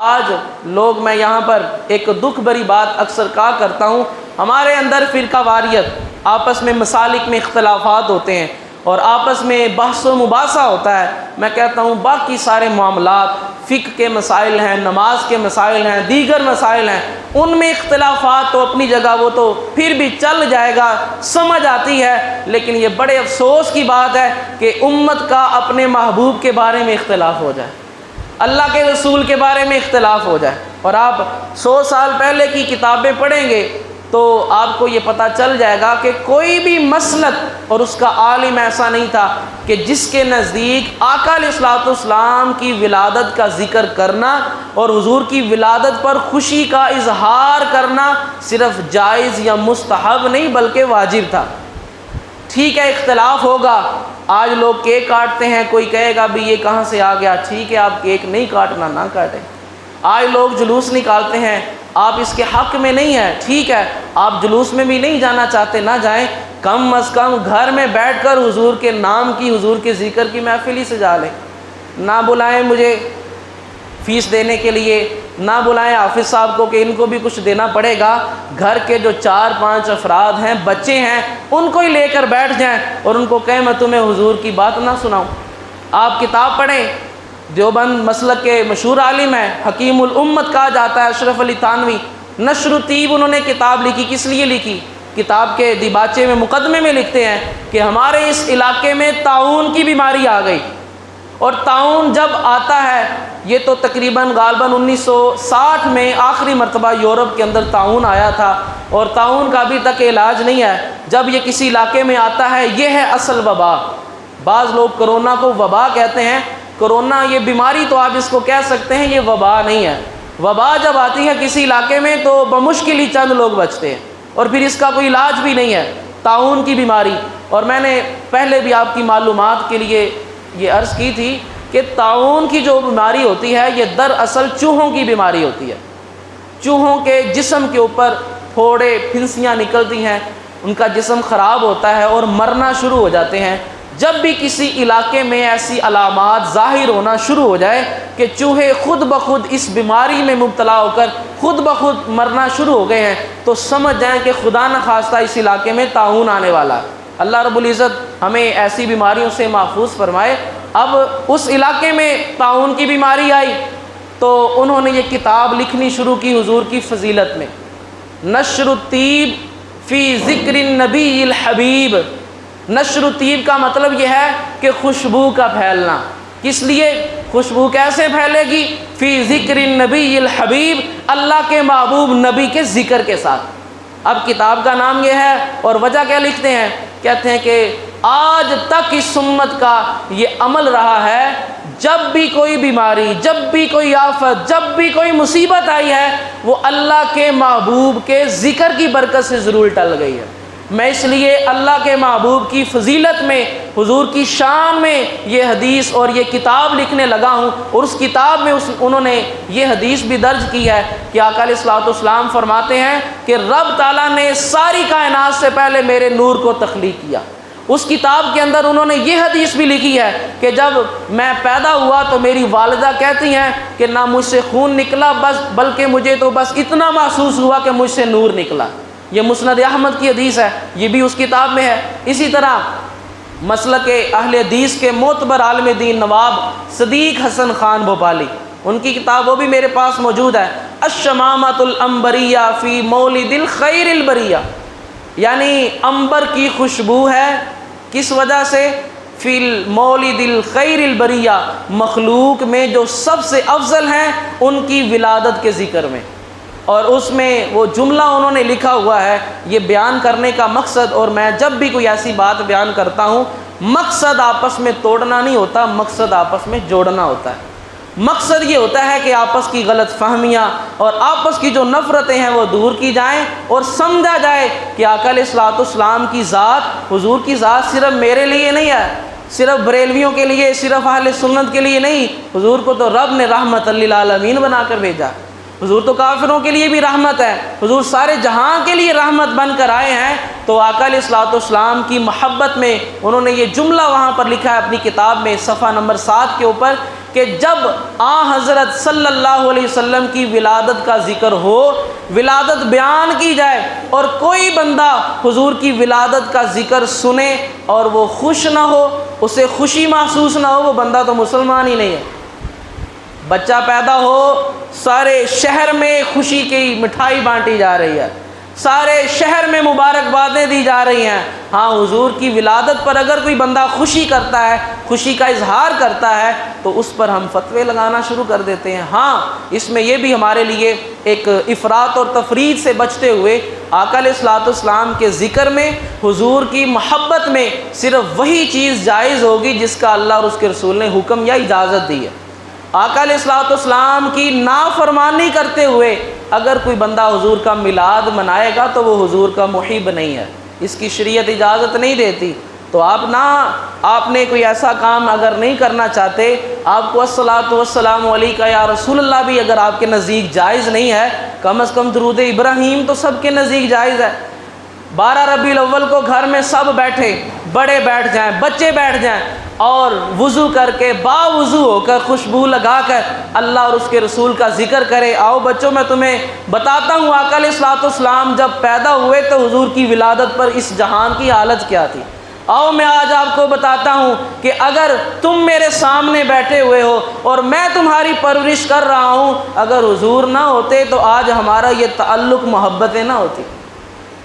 آج لوگ، میں یہاں پر ایک دکھ بری بات اکثر کہا کرتا ہوں، ہمارے اندر فرقہ واریت، آپس میں مسالک میں اختلافات ہوتے ہیں اور آپس میں بحث و مباحثہ ہوتا ہے۔ میں کہتا ہوں باقی سارے معاملات، فقہ کے مسائل ہیں، نماز کے مسائل ہیں، دیگر مسائل ہیں، ان میں اختلافات تو اپنی جگہ وہ تو پھر بھی چل جائے گا، سمجھ آتی ہے، لیکن یہ بڑے افسوس کی بات ہے کہ امت کا اپنے محبوب کے بارے میں اختلاف ہو جائے، اللہ کے رسول کے بارے میں اختلاف ہو جائے۔ اور آپ 100 سال پہلے کی کتابیں پڑھیں گے تو آپ کو یہ پتہ چل جائے گا کہ کوئی بھی مسلک اور اس کا عالم ایسا نہیں تھا کہ جس کے نزدیک آقا علیہ الصلوۃ والسلام کی ولادت کا ذکر کرنا اور حضور کی ولادت پر خوشی کا اظہار کرنا صرف جائز یا مستحب نہیں بلکہ واجب تھا۔ ٹھیک ہے، اختلاف ہوگا، آج لوگ کیک کاٹتے ہیں، کوئی کہے گا بھی یہ کہاں سے آ گیا، ٹھیک ہے آپ کیک نہیں کاٹنا نہ کاٹیں۔ آج لوگ جلوس نکالتے ہیں، آپ اس کے حق میں نہیں ہیں، ٹھیک ہے آپ جلوس میں بھی نہیں جانا چاہتے نہ جائیں، کم از کم گھر میں بیٹھ کر حضور کے نام کی، حضور کے ذکر کی محفل ہی سجا لیں، نہ بلائیں مجھے فیس دینے کے لیے، نہ بلائیں حافظ صاحب کو کہ ان کو بھی کچھ دینا پڑے گا، گھر کے جو 4-5 افراد ہیں، بچے ہیں، ان کو ہی لے کر بیٹھ جائیں اور ان کو کہیں میں تمہیں حضور کی بات نہ سناؤں۔ آپ کتاب پڑھیں، دیوبند مسلک کے مشہور عالم ہیں، حکیم الامت کہا جاتا ہے اشرف علی تھانوی، نشر الطیب انہوں نے کتاب لکھی، کس لیے لکھی؟ کتاب کے دیباچے میں مقدمے میں لکھتے ہیں کہ ہمارے اس علاقے میں طاعون کی بیماری آ گئی، اور طاعون جب آتا ہے، یہ تو تقریباً غالباً 1960 میں آخری مرتبہ یورپ کے اندر طاعون آیا تھا، اور طاعون کا ابھی تک علاج نہیں ہے۔ جب یہ کسی علاقے میں آتا ہے، یہ ہے اصل وبا۔ بعض لوگ کرونا کو وبا کہتے ہیں، کرونا یہ بیماری تو آپ اس کو کہہ سکتے ہیں، یہ وبا نہیں ہے۔ وبا جب آتی ہے کسی علاقے میں تو بمشکل ہی چند لوگ بچتے ہیں، اور پھر اس کا کوئی علاج بھی نہیں ہے، طاعون کی بیماری۔ اور میں نے پہلے بھی آپ کی معلومات کے لیے یہ عرض کی تھی کہ طاعون کی جو بیماری ہوتی ہے یہ دراصل چوہوں کی بیماری ہوتی ہے۔ چوہوں کے جسم کے اوپر پھوڑے پھنسیاں نکلتی ہیں، ان کا جسم خراب ہوتا ہے اور مرنا شروع ہو جاتے ہیں۔ جب بھی کسی علاقے میں ایسی علامات ظاہر ہونا شروع ہو جائے کہ چوہے خود بخود اس بیماری میں مبتلا ہو کر خود بخود مرنا شروع ہو گئے ہیں، تو سمجھ جائیں کہ خدا نخواستہ اس علاقے میں طاعون آنے والا ہے۔ اللہ رب العزت ہمیں ایسی بیماریوں سے محفوظ فرمائے۔ اب اس علاقے میں طاعون کی بیماری آئی تو انہوں نے یہ کتاب لکھنی شروع کی حضور کی فضیلت میں، نشر الطیب فی ذکر النبی الحبیب۔ نشر الطیب کا مطلب یہ ہے کہ خوشبو کا پھیلنا۔ کس لیے؟ خوشبو کیسے پھیلے گی؟ فی ذکر النبی الحبیب، اللہ کے محبوب نبی کے ذکر کے ساتھ۔ اب کتاب کا نام یہ ہے، اور وجہ کیا لکھتے ہیں؟ کہتے ہیں کہ آج تک اس امت کا یہ عمل رہا ہے، جب بھی کوئی بیماری، جب بھی کوئی آفت، جب بھی کوئی مصیبت آئی ہے، وہ اللہ کے محبوب کے ذکر کی برکت سے ضرور ٹل گئی ہے۔ میں اس لیے اللہ کے محبوب کی فضیلت میں، حضور کی شان میں یہ حدیث اور یہ کتاب لکھنے لگا ہوں، اور اس کتاب میں انہوں نے یہ حدیث بھی درج کی ہے کہ آقا علیہ الصلوۃ والسلام فرماتے ہیں کہ رب تعالیٰ نے ساری کائنات سے پہلے میرے نور کو تخلیق کیا۔ اس کتاب کے اندر انہوں نے یہ حدیث بھی لکھی ہے کہ جب میں پیدا ہوا تو میری والدہ کہتی ہیں کہ نہ مجھ سے خون نکلا بلکہ مجھے تو بس اتنا محسوس ہوا کہ مجھ سے نور نکلا۔ یہ مسند احمد کی حدیث ہے، یہ بھی اس کتاب میں ہے۔ اسی طرح مسلک اہل حدیث کے معتبر عالم دین نواب صدیق حسن خان بھوپالی، ان کی کتاب وہ بھی میرے پاس موجود ہے، الشمامۃ العنبریہ فی مولد الخیر البریہ، یعنی عنبر کی خوشبو ہے، کس وجہ سے؟ فی مولد الخیر البریہ، مخلوق میں جو سب سے افضل ہیں ان کی ولادت کے ذکر میں۔ اور اس میں وہ جملہ انہوں نے لکھا ہوا ہے، یہ بیان کرنے کا مقصد، اور میں جب بھی کوئی ایسی بات بیان کرتا ہوں، مقصد آپس میں توڑنا نہیں ہوتا، مقصد آپس میں جوڑنا ہوتا ہے۔ مقصد یہ ہوتا ہے کہ آپس کی غلط فہمیاں اور آپس کی جو نفرتیں ہیں وہ دور کی جائیں، اور سمجھا جائے کہ آقا علیہ الصلوۃ والسلام کی ذات، حضور کی ذات صرف میرے لیے نہیں ہے، صرف بریلویوں کے لیے، صرف اہل سنت کے لیے نہیں، حضور کو تو رب نے رحمت للعالمین بنا کر بھیجا۔ حضور تو کافروں کے لیے بھی رحمت ہے، حضور سارے جہاں کے لیے رحمت بن کر آئے ہیں۔ تو آقا علیہ الصلوۃ والسلام کی محبت میں انہوں نے یہ جملہ وہاں پر لکھا ہے اپنی کتاب میں صفحہ نمبر 7 کے اوپر کہ جب حضرت صلی اللہ علیہ وسلم کی ولادت کا ذکر ہو، ولادت بیان کی جائے، اور کوئی بندہ حضور کی ولادت کا ذکر سنے اور وہ خوش نہ ہو، اسے خوشی محسوس نہ ہو، وہ بندہ تو مسلمان ہی نہیں ہے۔ بچہ پیدا ہو، سارے شہر میں خوشی کی مٹھائی بانٹی جا رہی ہے، سارے شہر میں مبارکبادیں دی جا رہی ہیں، ہاں حضور کی ولادت پر اگر کوئی بندہ خوشی کرتا ہے، خوشی کا اظہار کرتا ہے، تو اس پر ہم فتوے لگانا شروع کر دیتے ہیں۔ ہاں اس میں یہ بھی ہمارے لیے ایک افراط اور تفریط سے بچتے ہوئے آقا علیہ الصلوۃ والسلام کے ذکر میں، حضور کی محبت میں صرف وہی چیز جائز ہوگی جس کا اللہ اور اس کے رسول نے حکم یا اجازت دی ہے۔ آقا علیہ الصلوۃ والسلام کی نافرمانی کرتے ہوئے اگر کوئی بندہ حضور کا میلاد منائے گا تو وہ حضور کا محب نہیں ہے، اس کی شریعت اجازت نہیں دیتی۔ تو آپ نے کوئی ایسا کام اگر نہیں کرنا چاہتے، آپ کو الصلاۃ والسلام علیکہ یا رسول اللہ بھی اگر آپ کے نزدیک جائز نہیں ہے، کم از کم درود ابراہیم تو سب کے نزدیک جائز ہے۔ 12 ربیع الاول کو گھر میں سب بیٹھے، بڑے بیٹھ جائیں، بچے بیٹھ جائیں، اور وضو کر کے باوضو ہو کر خوشبو لگا کر اللہ اور اس کے رسول کا ذکر کرے۔ آؤ بچوں، میں تمہیں بتاتا ہوں آقا علیہ الصلوۃ والسلام جب پیدا ہوئے تو حضور کی ولادت پر اس جہان کی حالت کیا تھی۔ آؤ میں آج آپ کو بتاتا ہوں کہ اگر تم میرے سامنے بیٹھے ہوئے ہو اور میں تمہاری پرورش کر رہا ہوں، اگر حضور نہ ہوتے تو آج ہمارا یہ تعلق محبتیں نہ ہوتی۔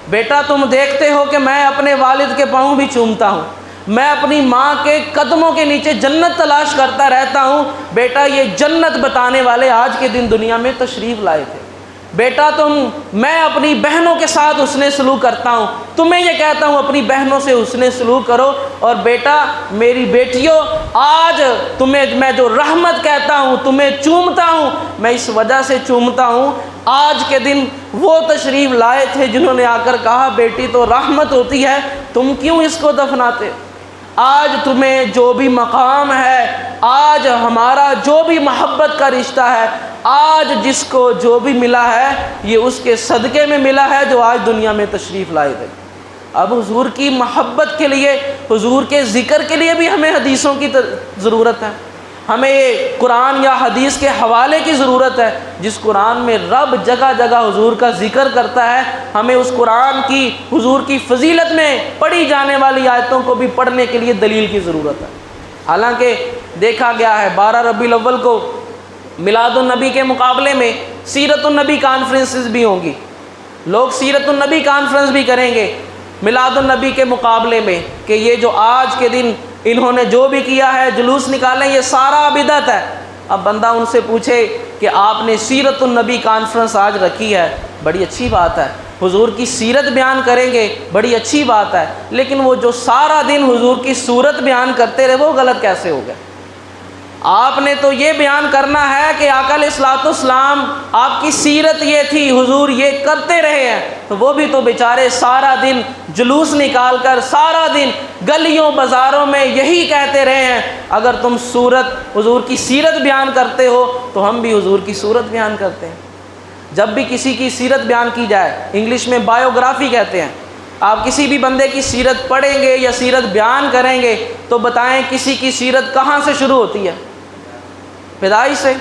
بیٹا تم دیکھتے ہو کہ میں اپنے والد کے پاؤں بھی چومتا ہوں، میں اپنی ماں کے قدموں کے نیچے جنت تلاش کرتا رہتا ہوں۔ بیٹا یہ جنت بتانے والے آج کے دن دنیا میں تشریف لائے تھے۔ بیٹا میں اپنی بہنوں کے ساتھ حسن سلوک کرتا ہوں، تمہیں یہ کہتا ہوں اپنی بہنوں سے حسن سلوک کرو۔ اور بیٹا میری بیٹیوں، آج تمہیں میں جو رحمت کہتا ہوں، تمہیں چومتا ہوں، میں اس وجہ سے چومتا ہوں، آج کے دن وہ تشریف لائے تھے جنہوں نے آ کر کہا بیٹی تو رحمت ہوتی ہے، تم کیوں اس کو دفناتے؟ آج تمہیں جو بھی مقام ہے، آج ہمارا جو بھی محبت کا رشتہ ہے، آج جس کو جو بھی ملا ہے یہ اس کے صدقے میں ملا ہے جو آج دنیا میں تشریف لائے تھے۔ اب حضور کی محبت کے لیے، حضور کے ذکر کے لیے بھی ہمیں حدیثوں کی ضرورت ہے، ہمیں قرآن یا حدیث کے حوالے کی ضرورت ہے۔ جس قرآن میں رب جگہ جگہ حضور کا ذکر کرتا ہے، ہمیں اس قرآن کی، حضور کی فضیلت میں پڑھی جانے والی آیتوں کو بھی پڑھنے کے لیے دلیل کی ضرورت ہے۔ حالانکہ دیکھا گیا ہے 12 ربیع الاول کو میلاد النبی کے مقابلے میں سیرت النبی کانفرنسز بھی ہوں گی، لوگ سیرت النبی کانفرنس بھی کریں گے میلاد النبی کے مقابلے میں، کہ یہ جو آج کے دن انہوں نے جو بھی کیا ہے، جلوس نکالیں، یہ سارا بدعت ہے۔ اب بندہ ان سے پوچھے کہ آپ نے سیرت النبی کانفرنس آج رکھی ہے، بڑی اچھی بات ہے، حضور کی سیرت بیان کریں گے، بڑی اچھی بات ہے، لیکن وہ جو سارا دن حضور کی صورت بیان کرتے رہے وہ غلط کیسے ہو گیا؟ آپ نے تو یہ بیان کرنا ہے کہ آقا علیہ الصلوۃ والسلام آپ کی سیرت یہ تھی، حضور یہ کرتے رہے ہیں، تو وہ بھی تو بیچارے سارا دن جلوس نکال کر سارا دن گلیوں بازاروں میں یہی کہتے رہے ہیں۔ اگر تم حضور کی سیرت بیان کرتے ہو تو ہم بھی حضور کی صورت بیان کرتے ہیں۔ جب بھی کسی کی سیرت بیان کی جائے، انگلش میں بایوگرافی کہتے ہیں، آپ کسی بھی بندے کی سیرت پڑھیں گے یا سیرت بیان کریں گے تو بتائیں کسی کی سیرت کہاں سے شروع ہوتی ہے؟ پیدائش سے۔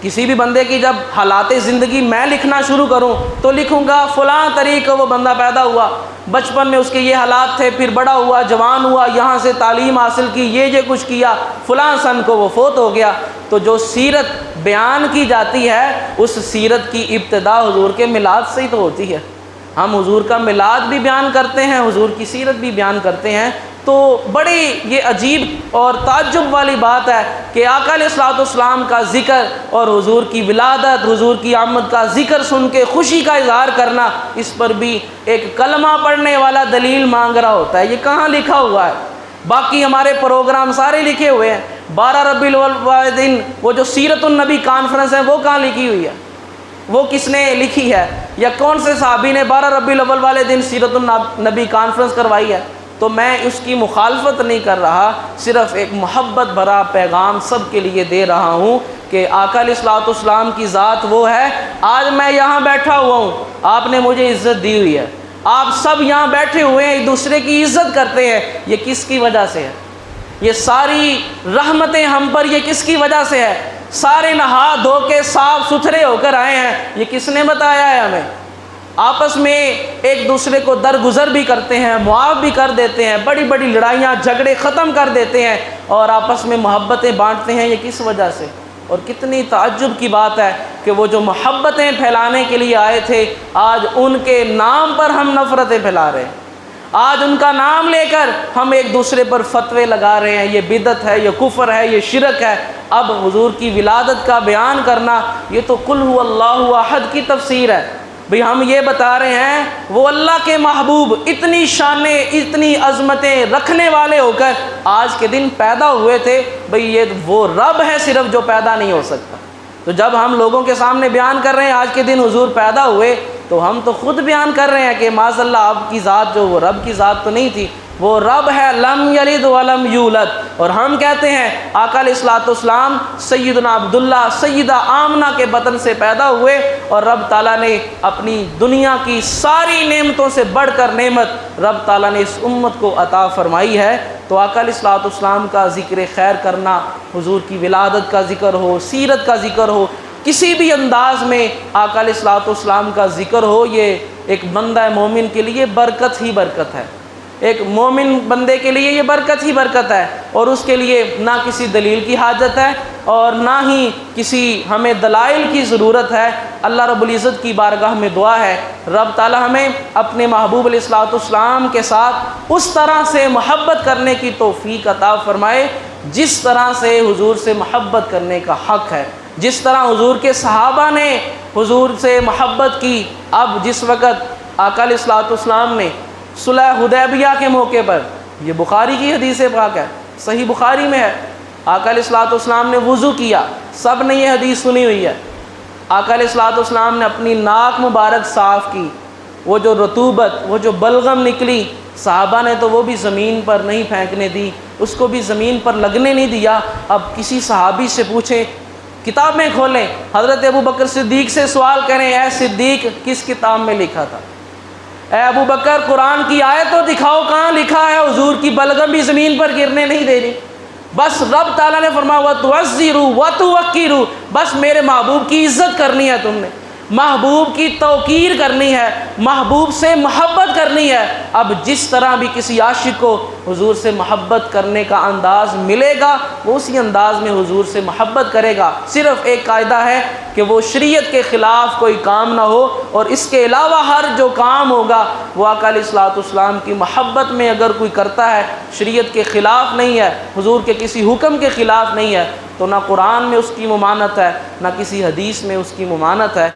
کسی بھی بندے کی جب حالات زندگی میں لکھنا شروع کروں تو لکھوں گا فلاں طریق وہ بندہ پیدا ہوا، بچپن میں اس کے یہ حالات تھے، پھر بڑا ہوا، جوان ہوا، یہاں سے تعلیم حاصل کی، یہ کچھ کیا، فلاں سن کو وہ فوت ہو گیا۔ تو جو سیرت بیان کی جاتی ہے اس سیرت کی ابتدا حضور کے میلاد سے ہی تو ہوتی ہے۔ ہم حضور کا میلاد بھی بیان کرتے ہیں، حضور کی سیرت بھی بیان کرتے ہیں۔ تو بڑی یہ عجیب اور تعجب والی بات ہے کہ آقا علیہ الصلوۃ والسلام کا ذکر اور حضور کی ولادت، حضور کی آمد کا ذکر سن کے خوشی کا اظہار کرنا، اس پر بھی ایک کلمہ پڑھنے والا دلیل مانگ رہا ہوتا ہے۔ یہ کہاں لکھا ہوا ہے؟ باقی ہمارے پروگرام سارے لکھے ہوئے ہیں، 12 ربیع الاول والے دن وہ جو سیرت النبی کانفرنس ہے وہ کہاں لکھی ہوئی ہے؟ وہ کس نے لکھی ہے؟ یا کون سے صحابی نے 12 ربیع الاول والے دن سیرت النبی کانفرنس کروائی ہے؟ تو میں اس کی مخالفت نہیں کر رہا، صرف ایک محبت بھرا پیغام سب کے لیے دے رہا ہوں کہ آقا علیہ الصلوۃ والسلام کی ذات وہ ہے۔ آج میں یہاں بیٹھا ہوا ہوں، آپ نے مجھے عزت دی ہوئی ہے، آپ سب یہاں بیٹھے ہوئے ہیں، ایک دوسرے کی عزت کرتے ہیں، یہ کس کی وجہ سے ہے؟ یہ ساری رحمتیں ہم پر یہ کس کی وجہ سے ہے؟ سارے نہا دھو کے صاف ستھرے ہو کر آئے ہیں، یہ کس نے بتایا ہے ہمیں؟ آپس میں ایک دوسرے کو درگزر بھی کرتے ہیں، معاف بھی کر دیتے ہیں، بڑی بڑی لڑائیاں جھگڑے ختم کر دیتے ہیں اور آپس میں محبتیں بانٹتے ہیں، یہ کس وجہ سے؟ اور کتنی تعجب کی بات ہے کہ وہ جو محبتیں پھیلانے کے لیے آئے تھے، آج ان کے نام پر ہم نفرتیں پھیلا رہے ہیں، آج ان کا نام لے کر ہم ایک دوسرے پر فتوے لگا رہے ہیں، یہ بدعت ہے، یہ کفر ہے، یہ شرک ہے۔ اب حضور کی ولادت کا بیان کرنا یہ تو قل هو اللہ احد کی تفسیر ہے۔ بھئی ہم یہ بتا رہے ہیں وہ اللہ کے محبوب اتنی شانیں اتنی عظمتیں رکھنے والے ہو کر آج کے دن پیدا ہوئے تھے، بھئی یہ وہ رب ہے صرف جو پیدا نہیں ہو سکتا۔ تو جب ہم لوگوں کے سامنے بیان کر رہے ہیں آج کے دن حضور پیدا ہوئے، تو ہم تو خود بیان کر رہے ہیں کہ معاذ اللہ آپ کی ذات جو وہ رب کی ذات تو نہیں تھی، وہ رب ہے، لم یلد ولم یولد۔ اور ہم کہتے ہیں آقا علیہ الصلوۃ والسلام سیدنا عبداللہ سیدہ آمنہ کے بطن سے پیدا ہوئے، اور رب تعالیٰ نے اپنی دنیا کی ساری نعمتوں سے بڑھ کر نعمت رب تعالیٰ نے اس امت کو عطا فرمائی ہے۔ تو آقا علیہ الصلوۃ والسلام کا ذکر خیر کرنا، حضور کی ولادت کا ذکر ہو، سیرت کا ذکر ہو، کسی بھی انداز میں آقا علیہ الصلوۃ والسلام کا ذکر ہو، یہ ایک بندہ مومن کے لیے برکت ہی برکت ہے، ایک مومن بندے کے لیے یہ برکت ہی برکت ہے، اور اس کے لیے نہ کسی دلیل کی حاجت ہے اور نہ ہی کسی ہمیں دلائل کی ضرورت ہے۔ اللہ رب العزت کی بارگاہ میں دعا ہے رب تعالی ہمیں اپنے محبوب علیہ الصلوۃ والسلام کے ساتھ اس طرح سے محبت کرنے کی توفیق عطا فرمائے جس طرح سے حضور سے محبت کرنے کا حق ہے، جس طرح حضور کے صحابہ نے حضور سے محبت کی۔ اب جس وقت آقا علیہ الصلوۃ والسلام نے صلح حدیبیہ کے موقع پر، یہ بخاری کی حدیث پاک ہے، صحیح بخاری میں ہے، آقا علیہ الصلوۃ والسلام نے وضو کیا، سب نے یہ حدیث سنی ہوئی ہے۔ آقا علیہ الصلوۃ والسلام نے اپنی ناک مبارک صاف کی، وہ جو رطوبت وہ جو بلغم نکلی، صحابہ نے تو وہ بھی زمین پر نہیں پھینکنے دی، اس کو بھی زمین پر لگنے نہیں دیا۔ اب کسی صحابی سے پوچھیں، کتابیں کھولیں، حضرت ابو بکر صدیق سے سوال کریں، اے صدیق کس کتاب میں لکھا تھا؟ اے ابو بکر قرآن کی آیت تو دکھاؤ کہاں لکھا ہے حضور کی بلغم بھی زمین پر گرنے نہیں دے رہی؟ بس رب تعالیٰ نے فرمایا وَتُعَزِّرُوا وَتُوَقِّرُوا، بس میرے محبوب کی عزت کرنی ہے، تم نے محبوب کی توقیر کرنی ہے، محبوب سے محبت کرنی ہے۔ اب جس طرح بھی کسی عاشق کو حضور سے محبت کرنے کا انداز ملے گا وہ اسی انداز میں حضور سے محبت کرے گا۔ صرف ایک قاعدہ ہے کہ وہ شریعت کے خلاف کوئی کام نہ ہو، اور اس کے علاوہ ہر جو کام ہوگا وہ آقا علیہ الصلوۃ والسلام کی محبت میں اگر کوئی کرتا ہے، شریعت کے خلاف نہیں ہے، حضور کے کسی حکم کے خلاف نہیں ہے، تو نہ قرآن میں اس کی ممانت ہے نہ کسی حدیث میں اس کی ممانت ہے۔